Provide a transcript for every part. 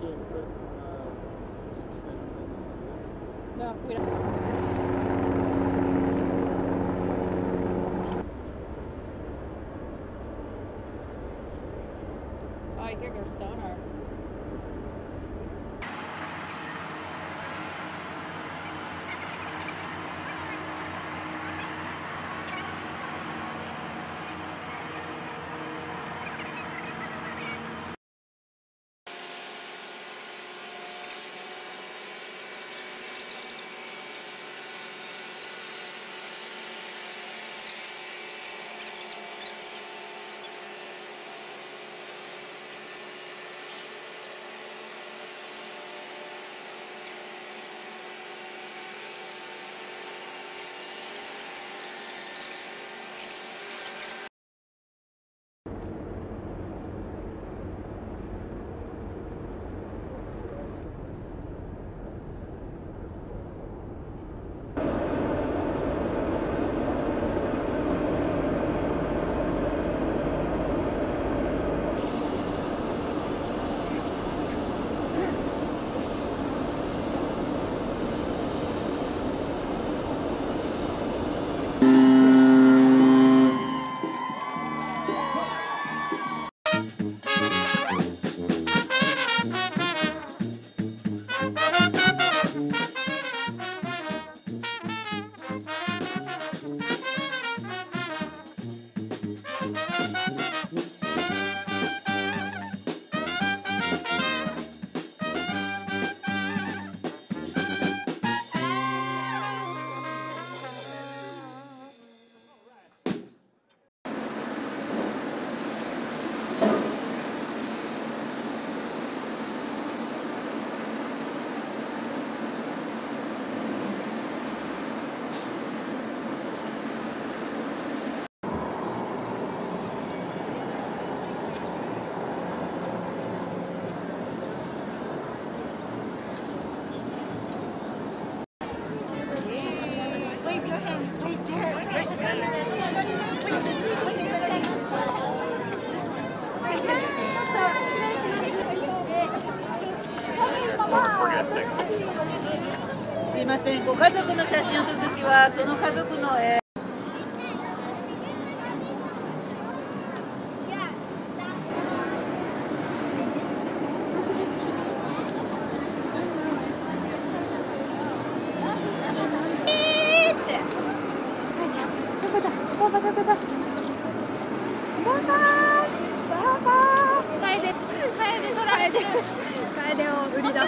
can't put No, we don't. Oh, I hear there's sonar.すいません、ご家族の写真を撮るときはその家族の楓を売り出そう。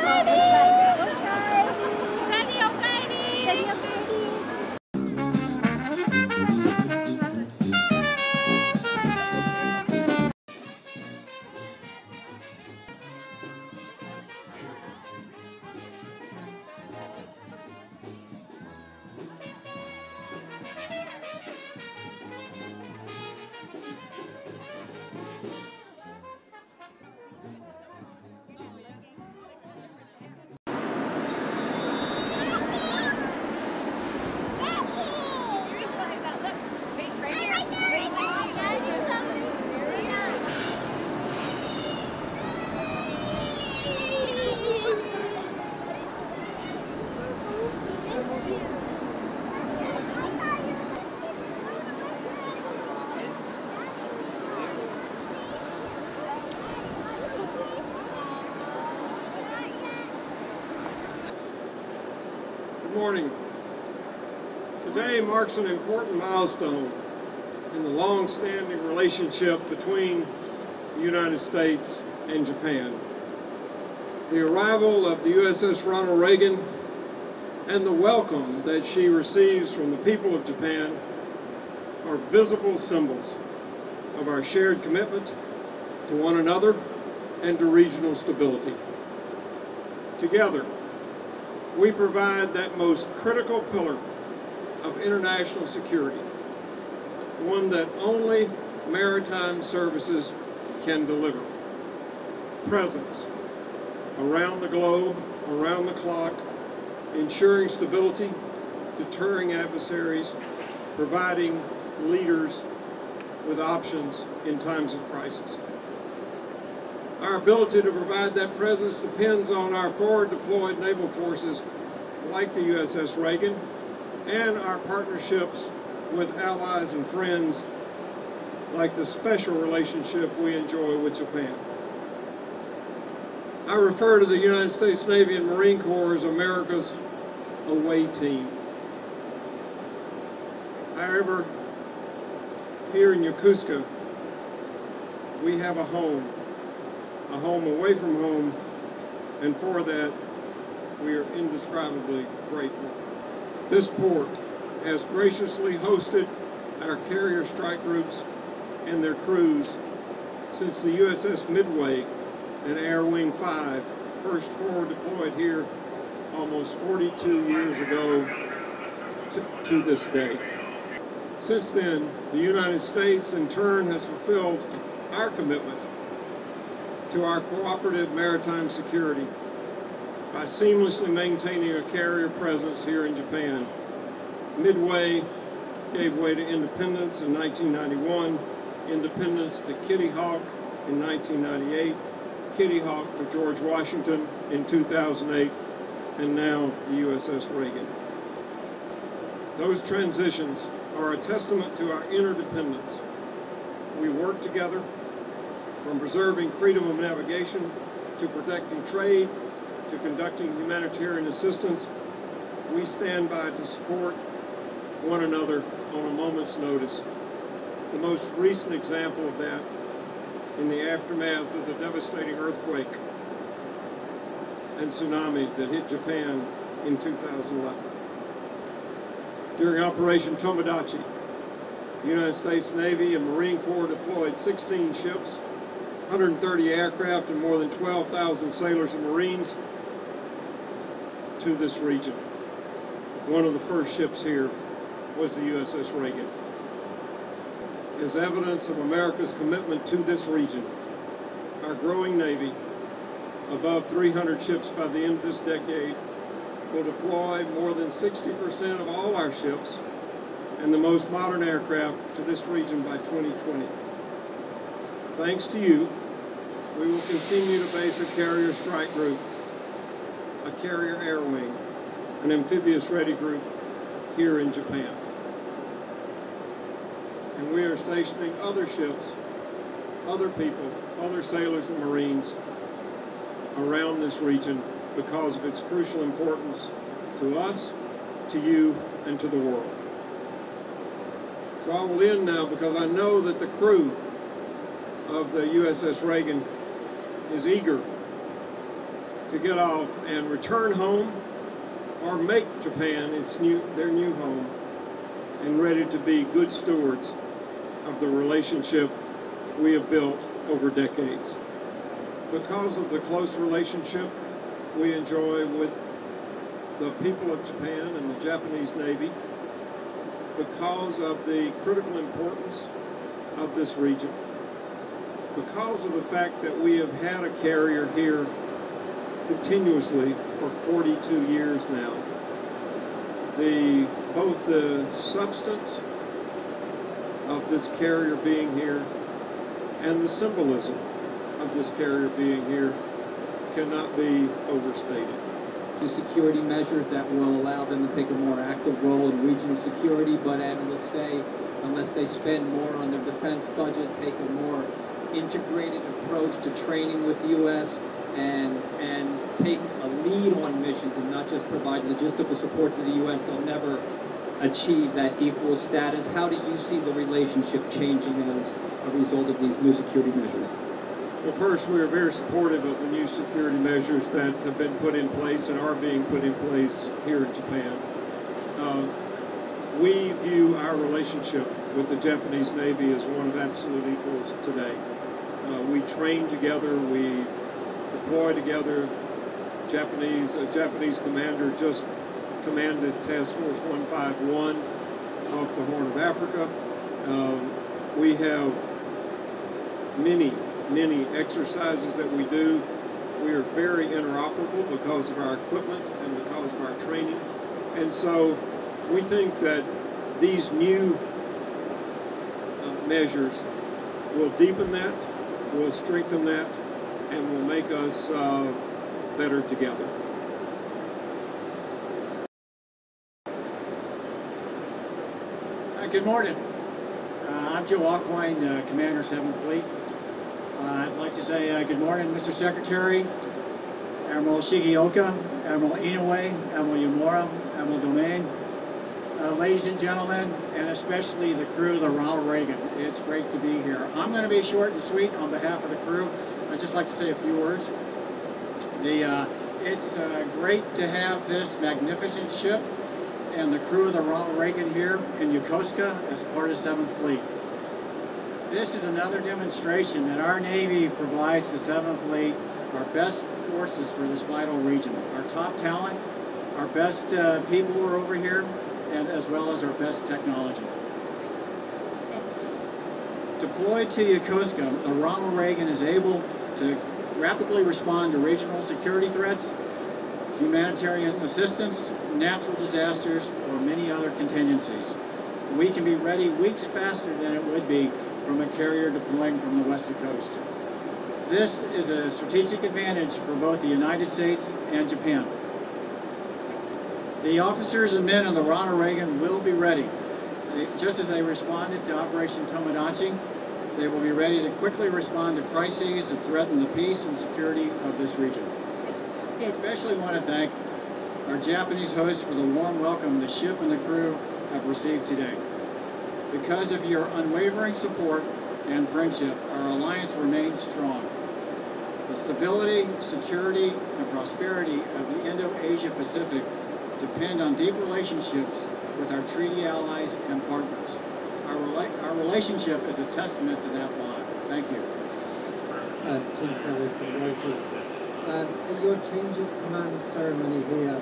Good morning. Today marks an important milestone in the long-standing relationship between the United States and Japan. The arrival of the USS Ronald Reagan and the welcome that she receives from the people of Japan are visible symbols of our shared commitment to one another and to regional stability. Together, we provide that most critical pillar of international security, one that only maritime services can deliver. Presence around the globe, around the clock, ensuring stability, deterring adversaries, providing leaders with options in times of crisis. Our ability to provide that presence depends on our forward deployed naval forces like the USS Reagan and our partnerships with allies and friends like the special relationship we enjoy with Japan. I refer to the United States Navy and Marine Corps as America's away team. However, here in Yokosuka, we have a home away from home, and for that, we are indescribably grateful. This port has graciously hosted our carrier strike groups and their crews since the USS Midway and Air Wing 5 first forward deployed here almost 42 years ago to this day. Since then, the United States in turn has fulfilled our commitment to our cooperative maritime security by seamlessly maintaining a carrier presence here in Japan. Midway gave way to independence in 1991, independence to Kitty Hawk in 1998, Kitty Hawk to George Washington in 2008, and now the USS Reagan. Those transitions are a testament to our interdependence. We work together, from preserving freedom of navigation to protecting trade to conducting humanitarian assistance. We stand by to support one another on a moment's notice. The most recent example of that in the aftermath of the devastating earthquake and tsunami that hit Japan in 2011. During Operation Tomodachi, the United States Navy and Marine Corps deployed 16 ships, 130 aircraft, and more than 12,000 sailors and Marines to this region. One of the first ships here was the USS Reagan. As evidence of America's commitment to this region, our growing Navy, above 300 ships by the end of this decade, will deploy more than 60% of all our ships and the most modern aircraft to this region by 2020. Thanks to you, we will continue to base a carrier strike group, a carrier air wing, an amphibious ready group here in Japan. And we are stationing other ships, other people, other sailors and Marines around this region because of its crucial importance to us, to you, and to the world. So I will end now because I know that the crew of the USS Reagan is eager to get off and return home or make Japan their new home and ready to be good stewards of the relationship we have built over decades. Because of the close relationship we enjoy with the people of Japan and the Japanese Navy, because of the critical importance of this region, because of the fact that we have had a carrier here continuously for 42 years now, both the substance of this carrier being here and the symbolism of this carrier being here cannot be overstated. The security measures that will allow them to take a more active role in regional security, but unless they spend more on their defense budget, take a more integrated approach to training with the U.S. and take a lead on missions and not just provide logistical support to the U.S., they'll never achieve that equal status. How do you see the relationship changing as a result of these new security measures? Well, first, we are very supportive of the new security measures that have been put in place and are being put in place here in Japan. We view our relationship with the Japanese Navy as one of absolute equals today. We train together, we deploy together. A Japanese commander just commanded Task Force 151 off the Horn of Africa. We have many exercises that we do. We are very interoperable because of our equipment and because of our training. And so we think that these new measures will deepen that, will strengthen that, and will make us better together. Good morning. I'm Joe Alcoyne, Commander 7th Fleet. I'd like to say good morning, Mr. Secretary, Admiral Shigeoka, Admiral Inoue, Admiral Yamura, Admiral Domain, ladies and gentlemen, and especially the crew of the Ronald Reagan. It's great to be here. I'm going to be short and sweet on behalf of the crew. I'd just like to say a few words. It's great to have this magnificent ship and the crew of the Ronald Reagan here in Yokosuka as part of 7th Fleet. This is another demonstration that our Navy provides the 7th Fleet our best forces for this vital region. Our top talent, our best people are over here, and as well as our best technology. Deployed to Yokosuka, the Ronald Reagan is able to rapidly respond to regional security threats, humanitarian assistance, natural disasters, or many other contingencies. We can be ready weeks faster than it would be from a carrier deploying from the western coast. This is a strategic advantage for both the United States and Japan. The officers and men of the Ronald Reagan will be ready. Just as they responded to Operation Tomodachi, they will be ready to quickly respond to crises that threaten the peace and security of this region. I especially want to thank our Japanese hosts for the warm welcome the ship and the crew have received today. Because of your unwavering support and friendship, our alliance remains strong. The stability, security, and prosperity of the Indo-Asia Pacific depend on deep relationships with our treaty allies and partners. Our relationship is a testament to that bond. Thank you. Tim Kelly from Reuters. At your change of command ceremony here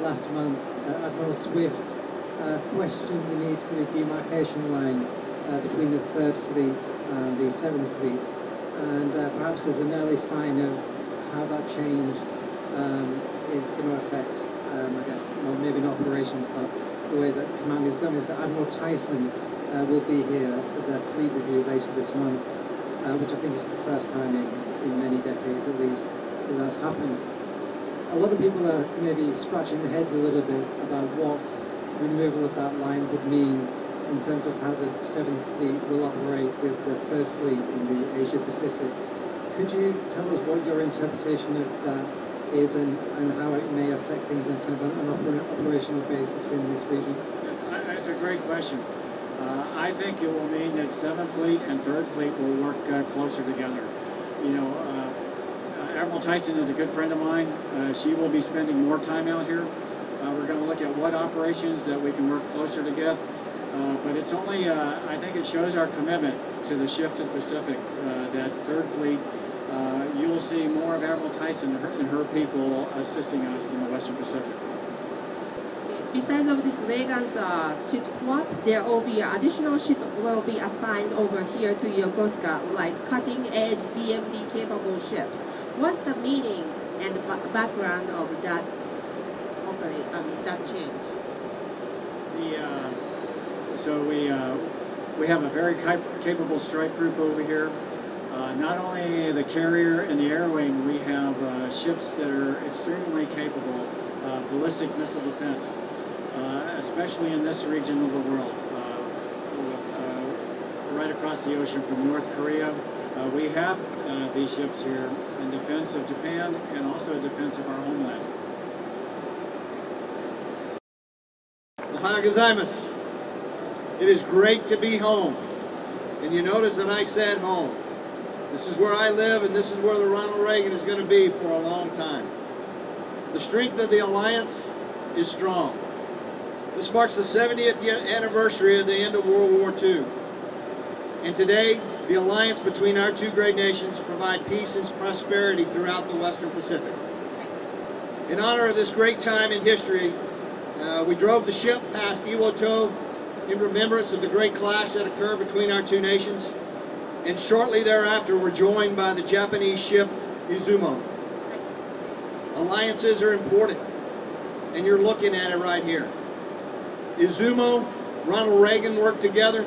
last month, Admiral Swift questioned the need for the demarcation line between the 3rd Fleet and the 7th Fleet, and perhaps as an early sign of how that change is going to affect, I guess, well, maybe not operations, but the way that command is done, is that Admiral Tyson will be here for the fleet review later this month, which I think is the first time in many decades at least that that's happened. A lot of people are maybe scratching their heads a little bit about what removal of that line would mean in terms of how the 7th Fleet will operate with the 3rd Fleet in the Asia Pacific. Could you tell us what your interpretation of that is and how it may affect things on kind of an operational basis in this region? Yes, that's a great question. I think it will mean that 7th Fleet and 3rd Fleet will work closer together. You know, Admiral Tyson is a good friend of mine. She will be spending more time out here. We're going to look at what operations that we can work closer together. But it's only, I think it shows our commitment to the shift to the Pacific, that 3rd Fleet, you will see more of Admiral Tyson and her people assisting us in the Western Pacific. Besides of this Reagan's ship swap, there will be additional ship will be assigned over here to Yokosuka, like cutting-edge BMD capable ship. What's the meaning and the background of that that change? So we have a very capable strike group over here. Not only the carrier and the air wing, we have ships that are extremely capable of ballistic missile defense, especially in this region of the world. Right across the ocean from North Korea, we have these ships here in defense of Japan and also defense of our homeland. Ohayou gozaimasu. It is great to be home. And you notice that I said home. This is where I live, and this is where the Ronald Reagan is going to be for a long time. The strength of the alliance is strong. This marks the 70th anniversary of the end of World War II. And today, the alliance between our two great nations provide peace and prosperity throughout the Western Pacific. In honor of this great time in history, we drove the ship past Iwoto in remembrance of the great clash that occurred between our two nations, and shortly thereafter were joined by the Japanese ship Izumo. Alliances are important, and you're looking at it right here. Izumo, Ronald Reagan worked together.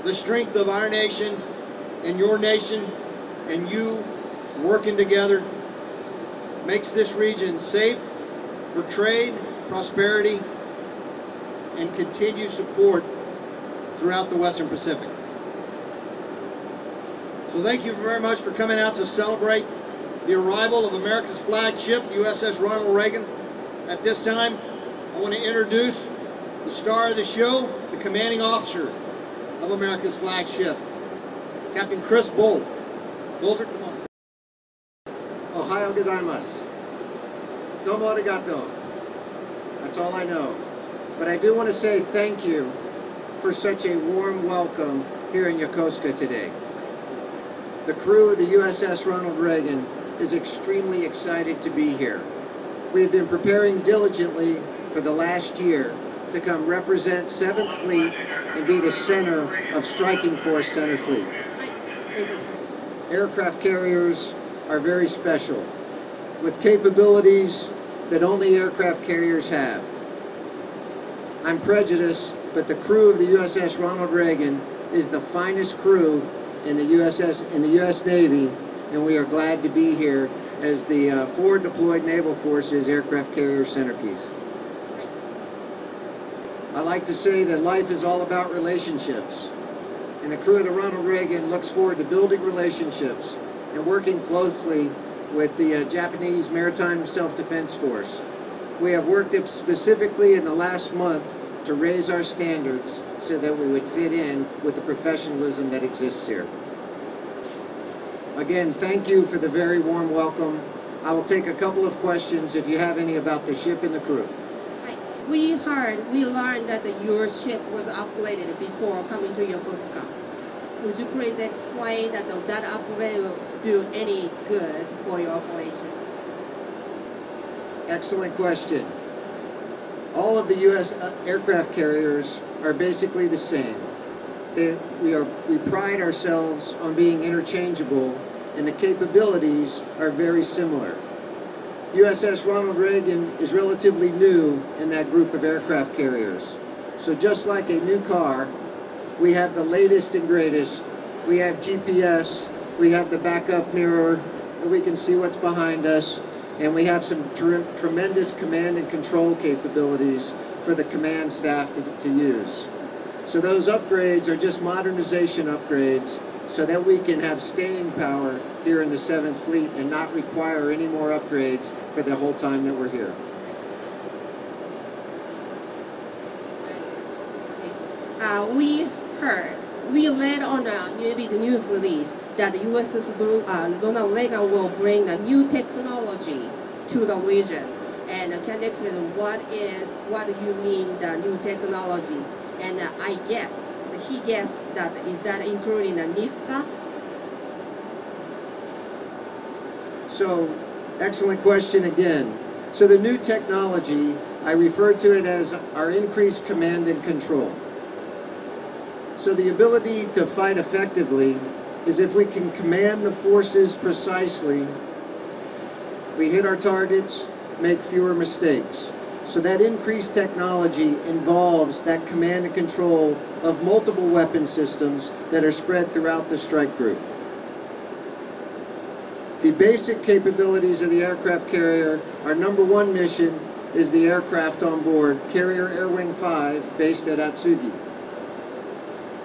The strength of our nation and your nation and you working together, makes this region safe for trade, prosperity, and continued support throughout the Western Pacific. So thank you very much for coming out to celebrate the arrival of America's flagship, USS Ronald Reagan. At this time, I want to introduce the star of the show, the commanding officer of America's flagship, Captain Chris Bolt. Bolter, come on. Ohio gozaimasu. Domo arigato. That's all I know. But I do want to say thank you for such a warm welcome here in Yokosuka today. The crew of the USS Ronald Reagan is extremely excited to be here. We have been preparing diligently for the last year to come represent 7th Fleet and be the center of Striking Force Center Fleet. Aircraft carriers are very special, with capabilities that only aircraft carriers have. I'm prejudiced, but the crew of the USS Ronald Reagan is the finest crew in the U.S. Navy, and we are glad to be here as the forward deployed Naval Forces aircraft carrier centerpiece. I like to say that life is all about relationships, and the crew of the Ronald Reagan looks forward to building relationships and working closely with the Japanese Maritime Self-Defense Force. We have worked specifically in the last month to raise our standards so that we would fit in with the professionalism that exists here. Again, thank you for the very warm welcome. I will take a couple of questions if you have any about the ship and the crew. We learned that your ship was upgraded before coming to Yokosuka. Would you please explain that upgrade will do any good for your operation? Excellent question. All of the U.S. aircraft carriers are basically the same. We pride ourselves on being interchangeable, and the capabilities are very similar. USS Ronald Reagan is relatively new in that group of aircraft carriers. So just like a new car, we have the latest and greatest. We have GPS, we have the backup mirror, and we can see what's behind us, and we have some tremendous command and control capabilities for the command staff to use. So those upgrades are just modernization upgrades so that we can have staying power here in the 7th Fleet and not require any more upgrades for the whole time that we're here. We read on the news release that the USS Ronald Reagan will bring a new technology to the region. And can you explain what do you mean the new technology? And he guessed that is that including the NIFCA? So, excellent question again. So the new technology, I refer to it as our increased command and control. So the ability to fight effectively is if we can command the forces precisely, we hit our targets, make fewer mistakes. So that increased technology involves that command and control of multiple weapon systems that are spread throughout the strike group. The basic capabilities of the aircraft carrier, our #1 mission is the aircraft on board, Carrier Air Wing 5, based at Atsugi.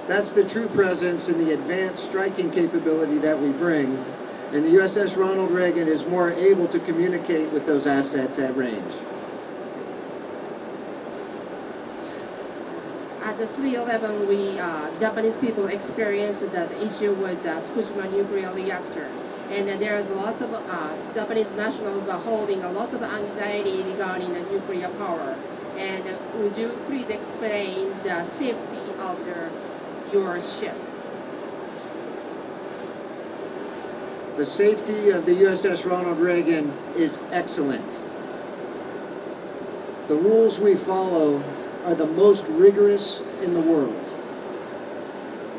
That's the true presence and the advanced striking capability that we bring, and the USS Ronald Reagan is more able to communicate with those assets at range. At the 3/11, Japanese people experienced the issue with the Fukushima nuclear reactor. And there's lots of Japanese nationals are holding a lot of anxiety regarding the nuclear power. And would you please explain the safety of your ship? The safety of the USS Ronald Reagan is excellent. The rules we follow are the most rigorous in the world.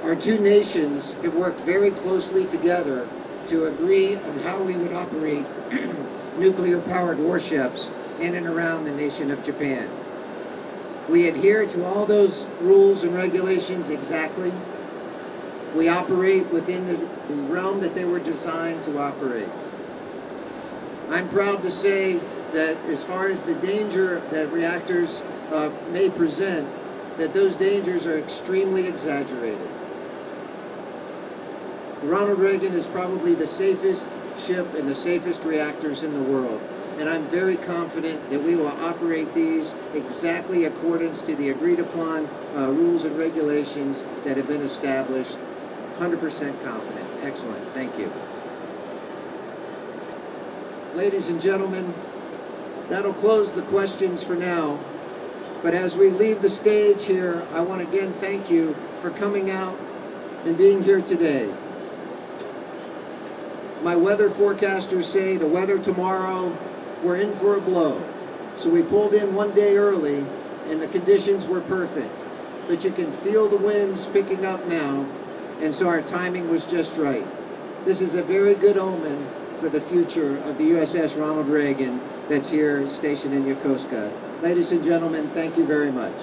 Our two nations have worked very closely together to agree on how we would operate nuclear-powered warships in and around the nation of Japan. We adhere to all those rules and regulations exactly, We operate within the realm that they were designed to operate. I'm proud to say that as far as the danger that reactors may present, that those dangers are extremely exaggerated. Ronald Reagan is probably the safest ship and the safest reactors in the world. And I'm very confident that we will operate these exactly according to the agreed upon rules and regulations that have been established. 100% confident. Excellent. Thank you. Ladies and gentlemen, that'll close the questions for now. But as we leave the stage here, I want to again thank you for coming out and being here today. My weather forecasters say the weather tomorrow, we're in for a blow. So we pulled in one day early and the conditions were perfect. But you can feel the winds picking up now, and so our timing was just right. This is a very good omen for the future of the USS Ronald Reagan that's here stationed in Yokosuka. Ladies and gentlemen, thank you very much.